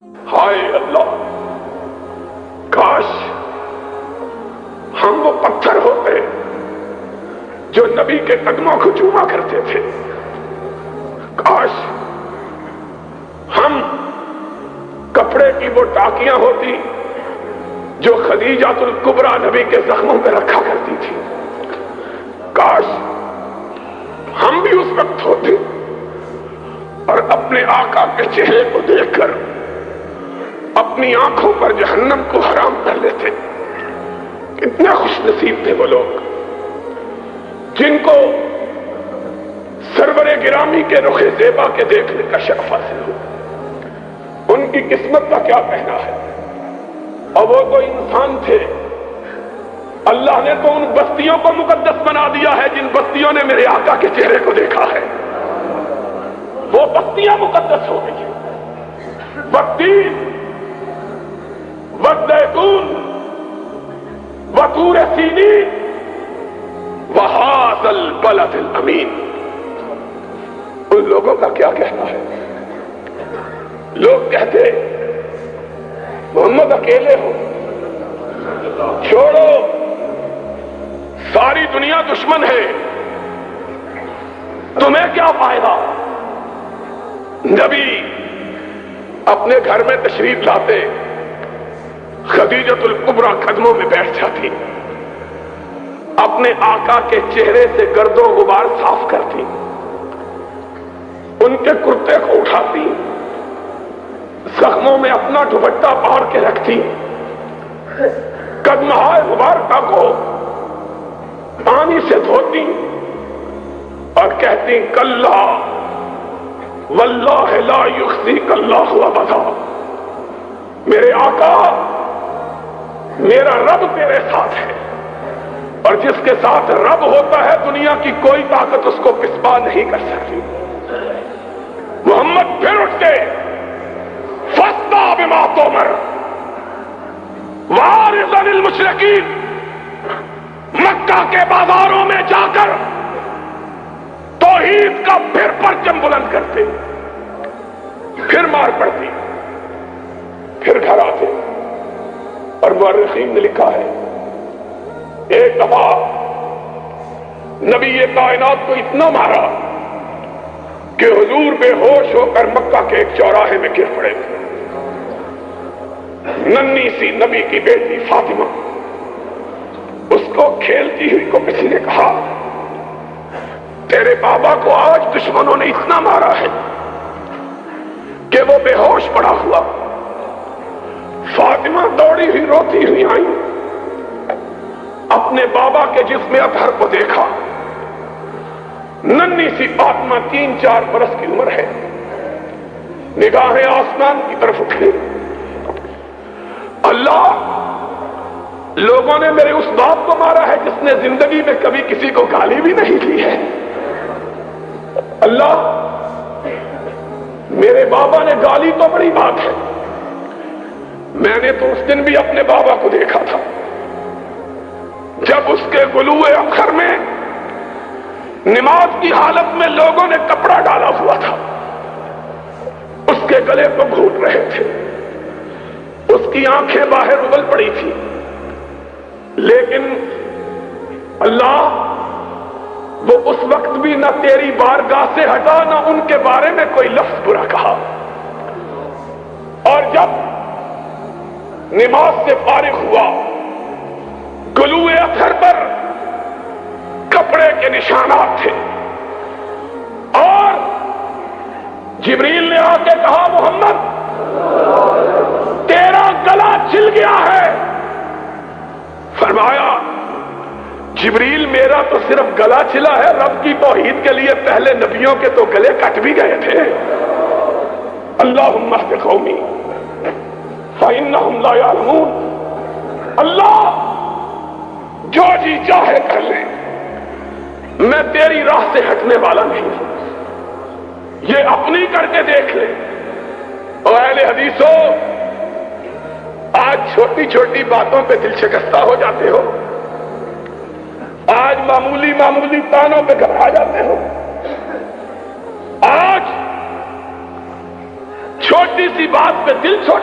ہائے اللہ، کاش ہم وہ پتھر ہوتے جو نبی کے قدموں کو چوما کرتے تھے، کاش ہم کپڑے کی وہ ٹاکیاں ہوتی جو خدیجہ الکبریٰ نبی کے زخموں پہ رکھا کرتی تھی، کاش ہم بھی اس وقت ہوتے اور اپنے آقا کے چہرے کو دیکھ کر اپنی آنکھوں پر جہنم کو حرام کر لیتے۔ کتنے خوش نصیب تھے وہ لوگ جن کو سرور گرامی کے رخ زیبا کے دیکھنے کا شرف حاصل ہو۔ ان کی قسمت کا کیا کہنا ہے، اور وہ تو انسان تھے، اللہ نے تو ان بستیوں کو مقدس بنا دیا ہے جن بستیوں نے میرے آقا کے چہرے کو دیکھا ہے، وہ بستیاں مقدس ہو گئی ہیں۔ والتین والزیتون وطور سینین وہذا البلد الامین، ان لوگوں کا کیا کہنا ہے۔ لوگ کہتے محمد اکیلے ہو، چھوڑو ساری دنیا دشمن ہے، تمہیں کیا فائدہ۔ نبی اپنے گھر میں تشریف لاتے، خدیجۃ الکبریٰ قدموں میں بیٹھ جاتی، اپنے آقا کے چہرے سے گرد و غبار صاف کرتی، ان کے کرتے کو اٹھاتی، زخموں میں اپنا دوپٹہ باندھ کے رکھتی، قدمہائے مبارکہ کو پانی سے دھوتی اور کہتی کلا واللہ لا یخزیک اللہ ابدا، میرے آقا میرا رب تیرے ساتھ ہے، اور جس کے ساتھ رب ہوتا ہے دنیا کی کوئی طاقت اس کو پسپا نہیں کر سکتی۔ محمد پھر اٹھتے، فاصدع بما تؤمر واعرض عن المشرکین، مکہ کے بازاروں میں جا کر توحید کا پھر پرچم بلند کرتے، پھر مار پڑتی، پھر گھر آتے۔ اور مورخین نے لکھا ہے ایک دفعہ نبی کائنات کو اتنا مارا کہ حضور بے ہوش ہو کر مکہ کے ایک چوراہے میں گر پڑے تھے۔ ننھی سی نبی کی بیٹی فاطمہ، اس کو کھیلتی ہوئی کو کسی نے کہا تیرے بابا کو آج دشمنوں نے اتنا مارا ہے کہ وہ بے ہوش پڑا ہوا۔ فاطمہ دوڑی ہوئی روتی ہوئی آئی، اپنے بابا کے جسم اطہر کو دیکھا، ننھی سی فاطمہ 3-4 برس کی عمر ہے، نگاہیں آسمان کی طرف اٹھی، اللہ لوگوں نے میرے اس باپ کو مارا ہے جس نے زندگی میں کبھی کسی کو گالی بھی نہیں دی ہے، اللہ میرے بابا نے گالی تو بڑی بات ہے، میں نے تو اس دن بھی اپنے بابا کو دیکھا تھا جب اس کے گلوئے اخر میں نماز کی حالت میں لوگوں نے کپڑا ڈالا ہوا تھا، اس کے گلے کو گھونٹ رہے تھے، اس کی آنکھیں باہر اگل پڑی تھی، لیکن اللہ وہ اس وقت بھی نہ تیری بارگاہ سے ہٹا، نہ ان کے بارے میں کوئی لفظ برا کہا۔ اور جب نماز سے فارغ ہوا، گلوئے اطہر پر کپڑے کے نشانات تھے، اور جبریل نے آ کے کہا محمد تیرا گلا چھل گیا ہے۔ فرمایا جبریل میرا تو صرف گلا چھلا ہے، رب کی توحید کے لیے پہلے نبیوں کے تو گلے کٹ بھی گئے تھے۔ اللہم اہد قومی فإنہم لا یعلمون، اللہ جو جی چاہے کر لے، میں تیری راہ سے ہٹنے والا نہیں ہوں، یہ اپنی کر کے دیکھ لے۔ اور اہل حدیثو، آج چھوٹی چھوٹی باتوں پہ دل شکستہ ہو جاتے ہو، آج معمولی معمولی تانوں پہ گھبرا جاتے ہو، آج چھوٹی سی بات پہ دل چھوڑ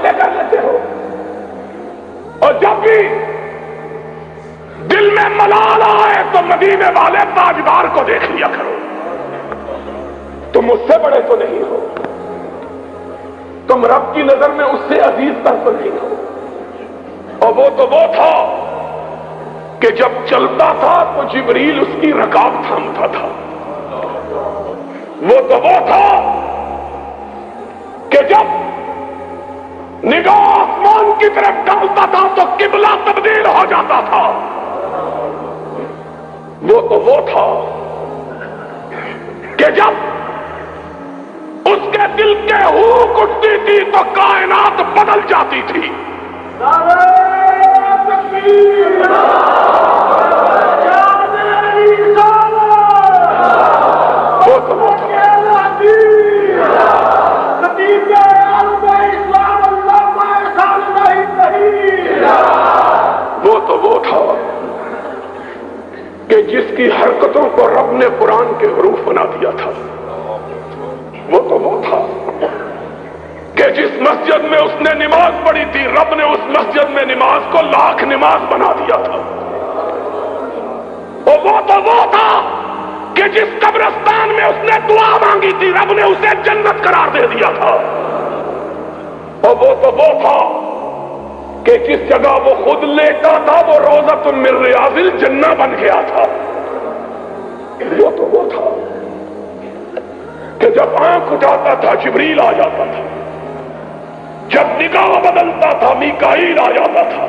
خیمے والے تاجدار کو دیکھ لیا کرو، تم اس سے بڑے تو نہیں ہو، تم رب کی نظر میں اس سے عزیز تر تو نہیں ہو۔ اور وہ تو وہ تھا کہ جب چلتا تھا تو جبریل اس کی رکاب تھامتا تھا، وہ تو وہ تھا کہ جب نگاہ آسمان کی طرف ڈالتا تھا تو قبلہ تبدیل ہو جاتا تھا، وہ تو وہ تھا کہ جب اس کے دل کے ہوک اٹھتی تھی تو کائنات بدل جاتی تھی۔ وہ تو وہ تھا وہ تھا کہ جس کی حرکتوں کو رب نے قرآن کے حروف بنا دیا تھا۔ وہ تو وہ تھا کہ جس مسجد میں اس نے نماز پڑھی تھی رب نے اس مسجد میں نماز کو لاکھ نماز بنا دیا تھا۔ اور وہ تو وہ تھا کہ جس قبرستان میں اس نے دعا مانگی تھی رب نے اسے جنت قرار دے دیا تھا۔ اور وہ تو وہ تھا کہ جس جگہ وہ خود لیٹا تھا وہ روضۃ من ریاض الجنہ بن گیا تھا۔ وہ تو وہ تھا کہ جب آنکھ اٹھاتا تھا جبریل آ جاتا تھا، جب نگاہ بدلتا تھا میکائیل آ جاتا تھا،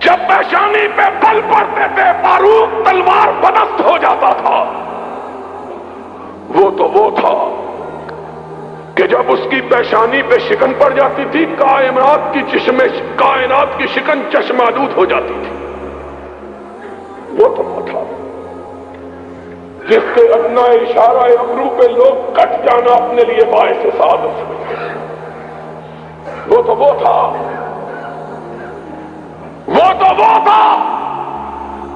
جب پیشانی پہ بل پڑتے تھے فاروق تلوار بدست ہو جاتا تھا۔ وہ تو وہ تھا کہ جب اس کی پیشانی پہ شکن پڑ جاتی تھی کائنات کی شکن چشمالود ہو جاتی تھی۔ وہ تو وہ تھا جس کے ادنا اشارہ ابرو پہ لوگ کٹ جانا اپنے لیے باعث سعادت سمجھتے۔ وہ تو وہ تھا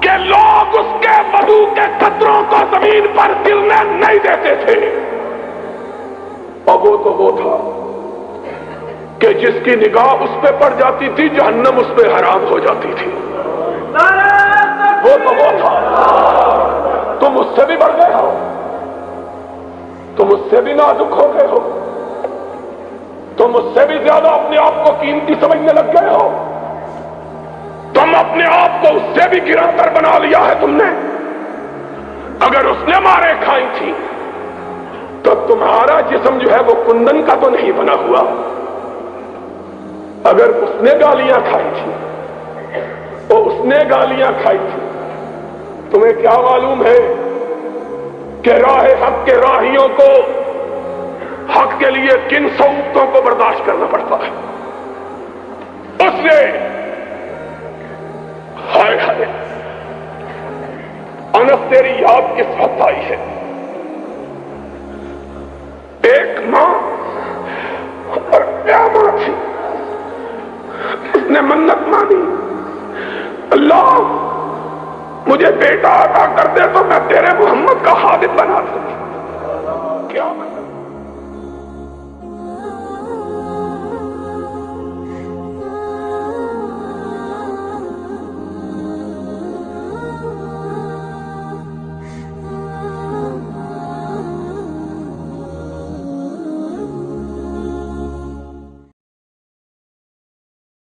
کہ لوگ اس کے وضو کے قطروں کو زمین پر گرنے نہیں دیتے تھے۔ اور وہ تو وہ تھا کہ جس کی نگاہ اس پہ پڑ جاتی تھی جہنم اس پہ حرام ہو جاتی تھی۔ وہ تو وہ تھا تم اس سے بھی بڑھ گئے ہو، تم اس سے بھی نازک ہو گئے ہو، تم اس سے بھی زیادہ اپنے آپ کو قیمتی سمجھنے لگ گئے ہو، تم اپنے آپ کو اس سے بھی گرا کر بنا لیا ہے تم نے۔ اگر اس نے مارے کھائی تھی تو تمہارا جسم جو ہے وہ کندن کا تو نہیں بنا ہوا۔ اگر اس نے گالیاں کھائی تھی اور اس نے گالیاں کھائی تھی، تمہیں کیا معلوم ہے کہ راہ حق کے راہیوں کو حق کے لیے کن صعوبتوں کو برداشت کرنا پڑتا ہے۔ اس نے ہائے ہائے انس تیری یاد کس وقت آئی ہے؟ ایک ماں اور کیا ماں تھی، اس نے منت مانی، اللہ مجھے بیٹا عطا کر دے تو میں تیرے محمد کا خادم